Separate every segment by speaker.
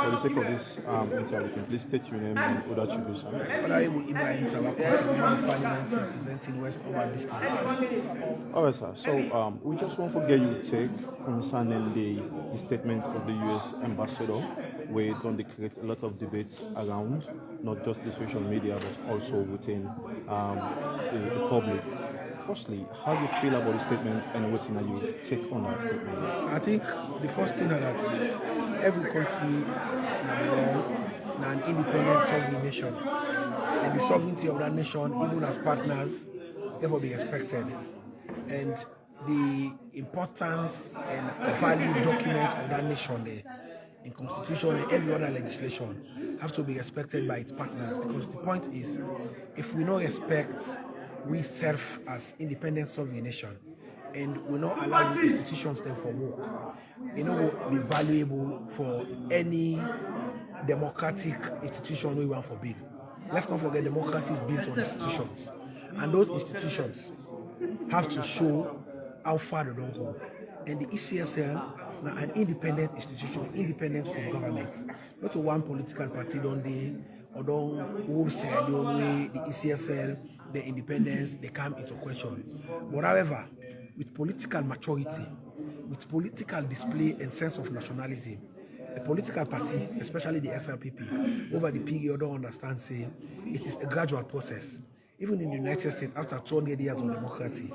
Speaker 1: for the sake of this interview, please state your name and other attributes.
Speaker 2: Honorable IBRAHIM Tawa Contehe, Parliament representing West Urban District.
Speaker 1: All right, sir. So we just want to get your take concerning the statement of the U.S. ambassador, where it's going to create a lot of debates around not just the social media but also within the public. Firstly, how do you feel about the statement and what's your take on that statement?
Speaker 2: I think the first thing is that every country is an independent sovereign nation, and the sovereignty of that nation, even as partners, therefore be respected. And the importance and value document of that nation there, in constitution and every other legislation, have to be respected by its partners. Because the point is, if we don't respect, we serve as independent sovereign nation, and we not allow the institutions them for work, it will be valuable for any democratic institution we want for build. Let's not forget democracy is built on institutions, and those institutions have to show how far they don't go. And the ECSL now an independent institution, independent from government. Not to one political party don't they or don't who say the only way the ECSL, the independence, they come into question. But however, with political maturity, with political display and sense of nationalism, the political party, especially the SLPP, over the period don't understand saying it is a gradual process. Even in the United States, after 200 years of democracy,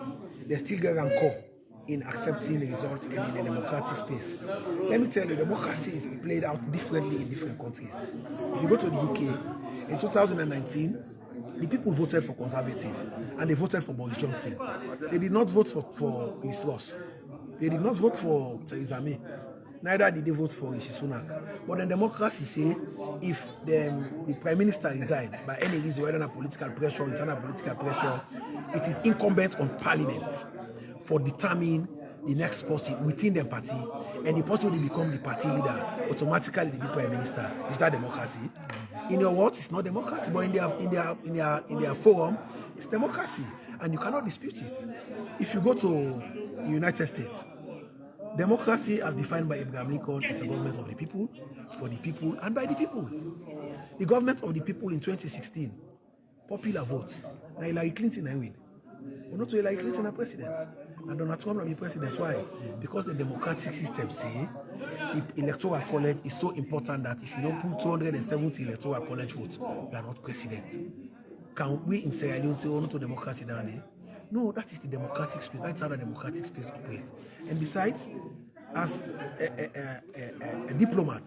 Speaker 2: they still get rancor in accepting the result and in a democratic space. Let me tell you, democracy is played out differently in different countries. If you go to the UK, in 2019, the people voted for Conservative and they voted for Boris Johnson. They did not vote for Liz Truss. They did not vote for Theresa May. Neither did they vote for Rishi Sunak. But in democracy say, if the Prime Minister resigned by any reason, whether political pressure, internal political pressure, it is incumbent on Parliament for determining the next person within the party, and the person will become the party leader, automatically the Prime Minister. Is that democracy? In your words, it's not democracy, but in their forum, it's democracy, and you cannot dispute it. If you go to the United States, democracy, as defined by Abraham Lincoln, is the government of the people, for the people, and by the people. The government of the people in 2016, popular vote. Now Hillary Clinton I win. But not to Hillary Clinton a president. And Donald Trump will be president. Why? Because the democratic system say the electoral college is so important that if you don't put 270 electoral college votes, you are not president. Can we in Sierra Leone say, oh, not to democracy down there? No, that is the democratic space. That's how the democratic space operates. And besides, as a diplomat,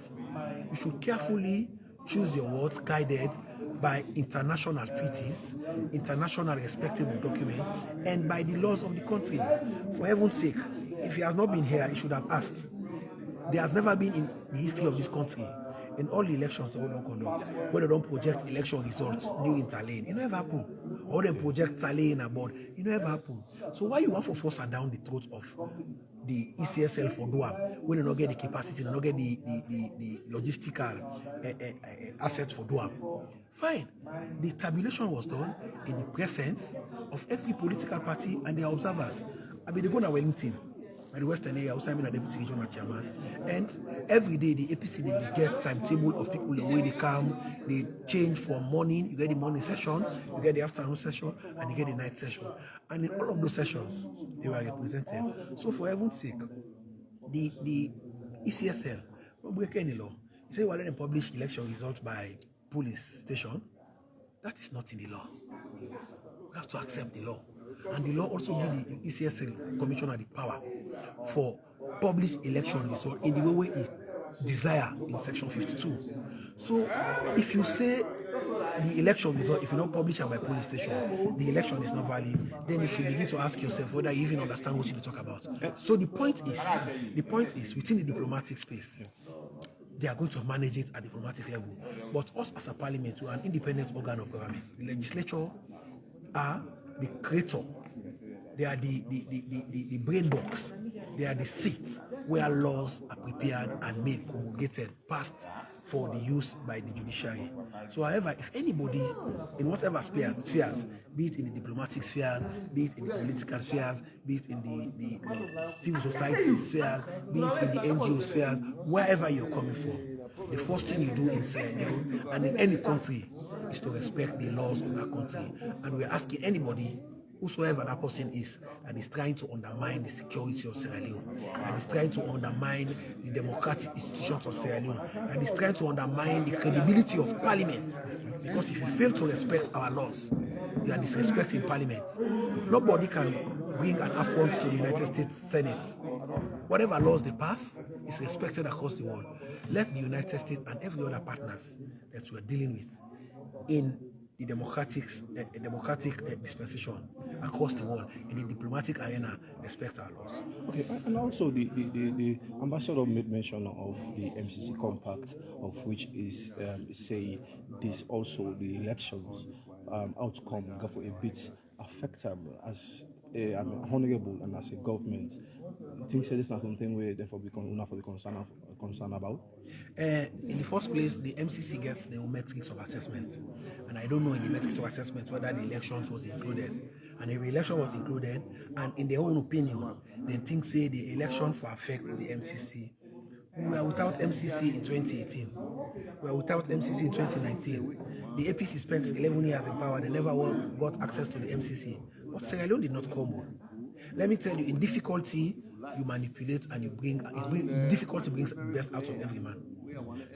Speaker 2: you should carefully choose your words guided by international treaties, international respectable documents, and by the laws of the country. For heaven's sake, if he has not been here, he should have asked. There has never been in the history of this country, in all the elections that we don't conduct, where they don't project election results during Talane. It never happen. Or they project Talane abroad. It never happen. So why you want to force her down the throat of the ECSL for Doha when they don't get the capacity, they don't get the logistical assets for Doha? Fine. The tabulation was done in the presence of every political party and their observers. I mean, they go to Wellington, at the Western area, also I'm a deputy regional chairman, and every day the APC they get timetable of people the way they come, they change from morning, you get the morning session, you get the afternoon session, and you get the night session. And in all of those sessions, they were represented. So for heaven's sake, the ECSL don't break any law. You say we're going to publish election results by police station. That is not in the law. We have to accept the law. And the law also gives the ECSL commissioner the power for published election result in the way it desire in section 52. So if you say the election result, if you don't publish it by police station, the election is not valid, then you should begin to ask yourself whether you even understand what you talk about. So the point is within the diplomatic space, they are going to manage it at diplomatic level. But us as a parliament, we are an independent organ of government. The legislature are the creator. They are the brain box. They are the seat where laws are prepared and made, promulgated, passed for the use by the judiciary. So however, if anybody in whatever spheres, be it in the diplomatic spheres, be it in the political spheres, be it in the civil society spheres, be it in the NGO spheres, wherever you're coming from, the first thing you do in Sierra Leone and in any country is to respect the laws of that country. And we're asking anybody, whosoever that person is, that is trying to undermine the security of Sierra Leone, that is trying to undermine the democratic institutions of Sierra Leone, that is trying to undermine the credibility of Parliament. Because if you fail to respect our laws, you are disrespecting Parliament. Nobody can bring an affront to the United States Senate. Whatever laws they pass is respected across the world. Let the United States and every other partners that we are dealing with in the democratic dispensation across the world, in the diplomatic arena, respect our laws.
Speaker 1: Okay, and also the ambassador made mention of the MCC compact, of which is say this also the elections outcome got for a bit affected as a honorable and as a government. I think this is not something we therefore become concerned about.
Speaker 2: In the first place, the MCC gets the own metrics of assessment, and I don't know in the metrics of assessment whether the elections was included. And if the election was included, and in their own opinion, they think say the election for affect the MCC. We were without MCC in 2018. We were without MCC in 2019. The APC spent 11 years in power. They never got access to the MCC. But Sierra Leone did not crumble. Let me tell you, in difficulty, you manipulate and you bring. Difficulty brings the best out of every man.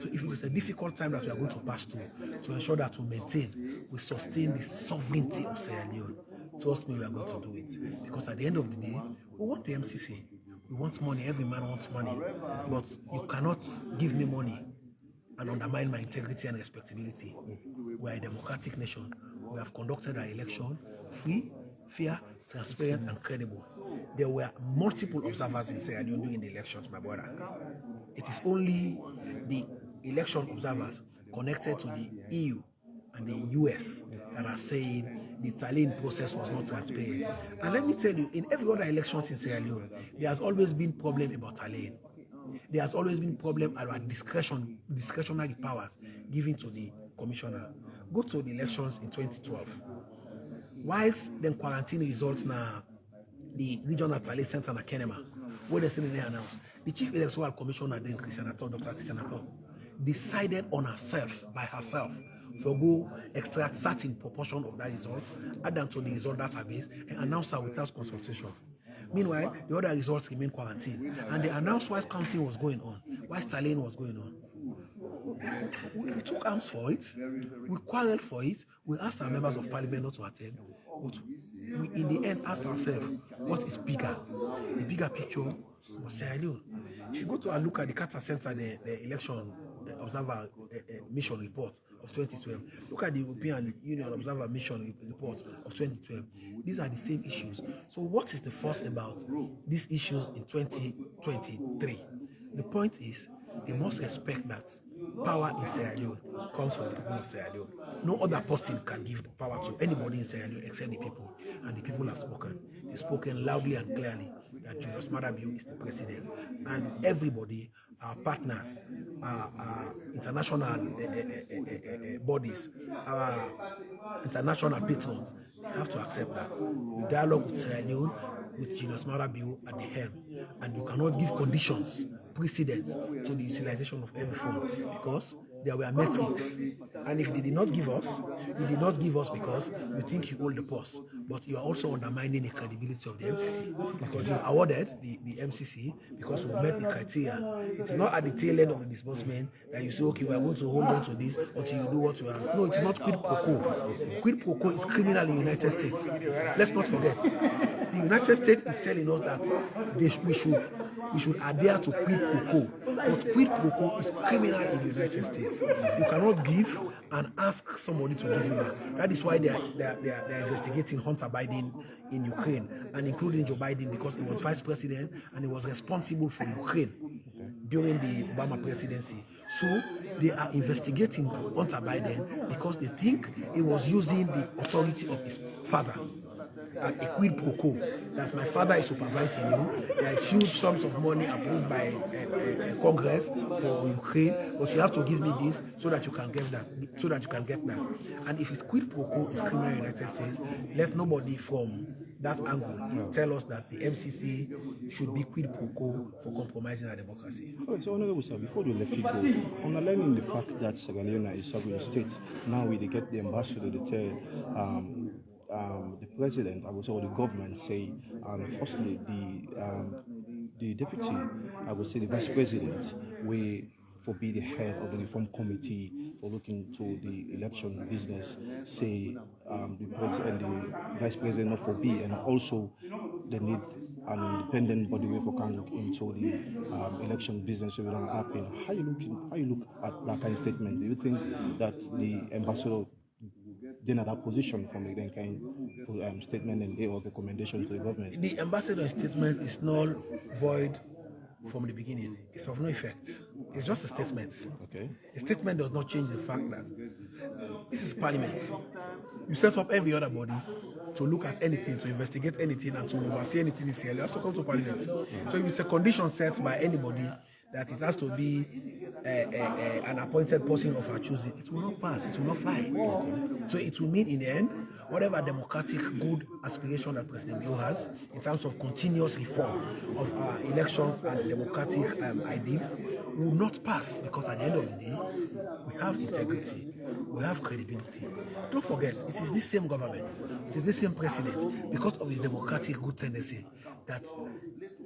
Speaker 2: So if it is a difficult time that we are going to pass through, to ensure that we sustain the sovereignty of Sierra Leone, trust me, we are going to do it. Because at the end of the day, we want the MCC. We want money. Every man wants money. But you cannot give me money and undermine my integrity and respectability. We are a democratic nation. We have conducted our election free, fair, transparent, and credible. There were multiple observers in Sierra Leone during the elections, my brother. It is only the election observers connected to the EU and the US that are saying the tallying process was not transparent. And let me tell you, in every other elections in Sierra Leone, there has always been problem about tallying. There has always been problem about discretionary powers given to the commissioner. Go to the elections in 2012. Whilst the quarantine results now, the regional tally center na Kenema, where they still announced, the chief electoral commissioner then Dr. Christian Ato, decided on herself, by herself, to go extract certain proportion of that result, add them to the result database, and announce her without consultation. Meanwhile, the other results remain quarantined, and they announced why counting was going on, why tallying was going on. We took arms for it, we quarreled for it, we asked our members of parliament not to attend, but we in the end asked ourselves, what is bigger? The bigger picture was Sierra Leone. If you go to and look at the Carter Center, the election observer mission report of 2012, look at the European Union Observer Mission report of 2012, these are the same issues. So what is the fuss about these issues in 2023? The point is, they must respect that power in Sierra Leone comes from the people of Sierra Leone. No other person can give power to anybody in Sierra Leone except the people. And the people have spoken. They've spoken loudly and clearly that Julius Maada is the president. And everybody, our partners, our international bodies, our international patrons, have to accept that. We dialogue with Sierra Leone, with Julius Maada at the helm. And you cannot give conditions, precedence to the utilization of every fund because there were metrics. And if they did not give us, you did not give us because you think you hold the purse. But you are also undermining the credibility of the MCC because you awarded the MCC because we met the criteria. It is not at the tail end of the disbursement that you say, okay, we are going to hold on to this until you do what you want. No, it's not quid pro quo. Quid pro quo is criminal in the United States. Let's not forget. The United States is telling us that we should adhere to quid pro quo. But quid pro quo is criminal in the United States. You cannot give and ask somebody to give you back. That is why they are investigating Hunter Biden in Ukraine and including Joe Biden because he was vice president and he was responsible for Ukraine during the Obama presidency. So they are investigating Hunter Biden because they think he was using the authority of his father as a quid pro quo, that my father is supervising you. There is huge sums of money approved by Congress for Ukraine, but you have to give me this so that you can get that. So that you can get that. And if it's quid pro quo is criminal in the United States, let nobody from that angle tell us that the MCC should be quid pro quo for compromising our democracy.
Speaker 1: Okay, so Honorable Sir, before you let you go, underlining the fact that Sierra Leone is sovereign state, now we get the ambassador to tell the president, I would say, or the government say, firstly, the deputy, I would say, the vice president, will forbid the head of the reform committee for looking to the election business, say the president, the vice president not forbid, and also they need an independent body way for can look into the election business so it don't happen. How you look at that kind of statement? Do you think that the ambassador then at that position from the kind statement and or recommendation to the government?
Speaker 2: The ambassador's statement is null, void from the beginning. It's of no effect. It's just a statement.
Speaker 1: Okay.
Speaker 2: A statement does not change the fact that this is parliament. You set up every other body to look at anything, to investigate anything, and to oversee anything in Sierra Leone. Also come to parliament. So if it's a condition set by anybody that it has to be an appointed person of our choosing, it will not pass, it will not fly. So it will mean in the end, whatever democratic good aspiration that President Bio has in terms of continuous reform of our elections and democratic ideals will not pass, because at the end of the day, we have integrity, we have credibility. Don't forget, it is this same government, it is this same president, because of his democratic good tendency, that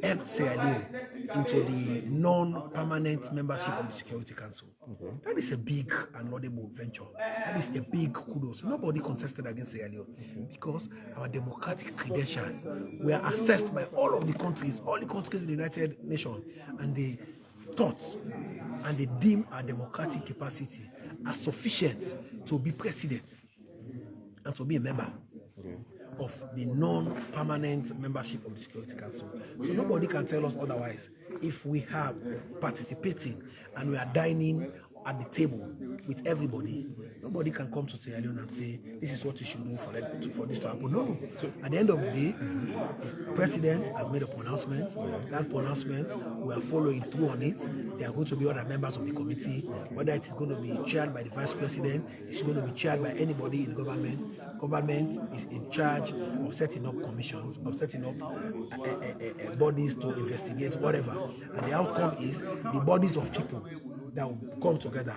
Speaker 2: helped Sierra Leone into the non-permanent membership of the Security Council. That is a big and laudable venture. That is a big kudos. Nobody contested against Sierra Leone because our democratic credentials were assessed by all the countries in the United Nations, and they thought and they deemed our democratic capacity as sufficient to be president and to be a member of the non-permanent membership of the Security Council. So nobody can tell us otherwise. If we are participating and we are dining at the table with everybody, nobody can come to Sierra Leone and say, this is what you should do for this to happen. No. So at the end of the day, the president has made a pronouncement. That pronouncement, we are following through on it. There are going to be other members of the committee, whether it is going to be chaired by the vice president, it's going to be chaired by anybody in the government. Government is in charge of setting up commissions, of setting up bodies to investigate whatever. And the outcome is the bodies of people that will come together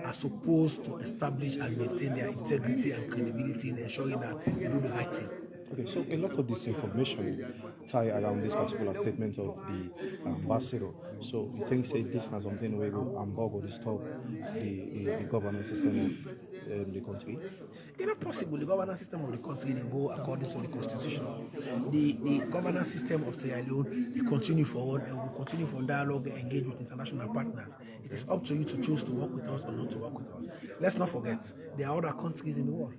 Speaker 2: are supposed to establish and maintain their integrity and credibility in ensuring that they do the right thing.
Speaker 1: Okay, so a lot of this information tie around this particular statement of the ambassador. So you think say this is something where will unbog or disturb the governance system of the country?
Speaker 2: It's not possible. The governance system of the country they go according to the constitution. The governance system of Sierra Leone they continue forward and will continue for dialogue and engage with international partners. It is up to you to choose to work with us or not to work with us. Let's not forget there are other countries in the world.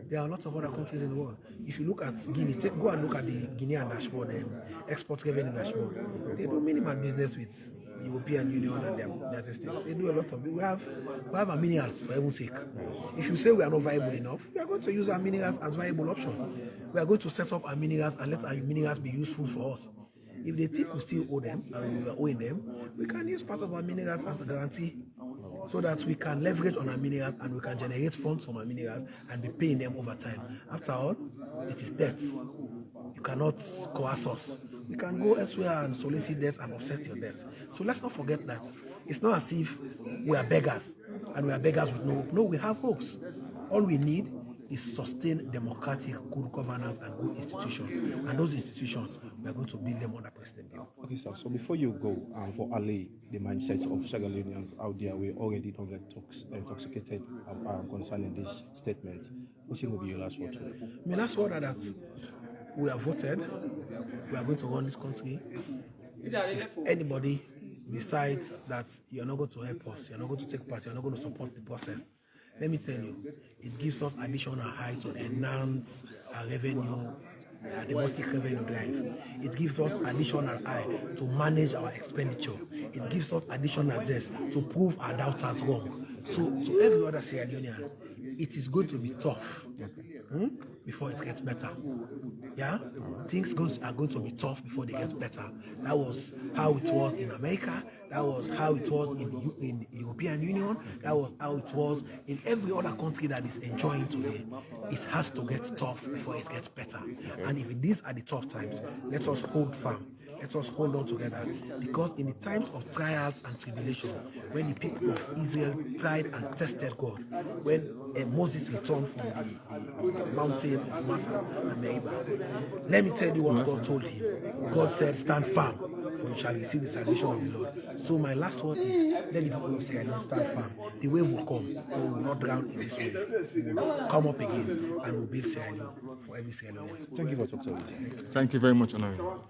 Speaker 2: There are lots of other countries in the world. If you look at Guinea, go and look at the Guinean dashboard, export revenue dashboard. They do minimal business with the European Union and the United States. They do a lot of it. We have our minerals for heaven's sake. If you say we are not viable enough, we are going to use our minerals as viable option. We are going to set up our minerals and let our minerals be useful for us. If they think we still owe them and we are owing them, we can use part of our minerals as a guarantee, so that we can leverage on our minerals and we can generate funds from our minerals and be paying them over time. After all, it is debt. You cannot coerce us. We can go elsewhere and solicit debt and offset your debt. So let's not forget that. It's not as if we are beggars and we are beggars with no hope. No, we have hopes. All we need is sustained democratic good governance and good institutions. And those institutions, we are going to build them under President Bio.
Speaker 1: Okay, sir. So before you go, for allay the mindset of Sierra Leoneans out there, we already don't get intoxicated concerning this statement. What will be your last word today?
Speaker 2: My last word is that we have voted. We are going to run this country. If anybody decides that you're not going to help us, you're not going to take part, you're not going to support the process, let me tell you, it gives us additional height to enhance our revenue, our domestic revenue drive. It gives us additional eye to manage our expenditure. It gives us additional zest to prove our doubters wrong. So to every other Sierra Leonean, it is going to be tough. before it gets better. Yeah, things are going to be tough before they get better. That was how it was in America. That was how it was in the European Union. That was how it was in every other country that is enjoying today. It has to get tough before it gets better. And if these are the tough times, let us hold firm. Let us hold on together, because in the times of trials and tribulation, when the people of Israel tried and tested God, when Moses returned from the mountain of Massa and Meribah, let me tell you what God told him. God said, stand firm, for you shall receive the salvation of the Lord. So my last word is, let the people of Sierra Leone stand firm. The wave will come, but we will not drown in this wave. We will come up again, and we'll build Sierra Leone for every Sierra Leonean.
Speaker 1: Thank you for talking to us.
Speaker 3: Thank you very much, Honorable.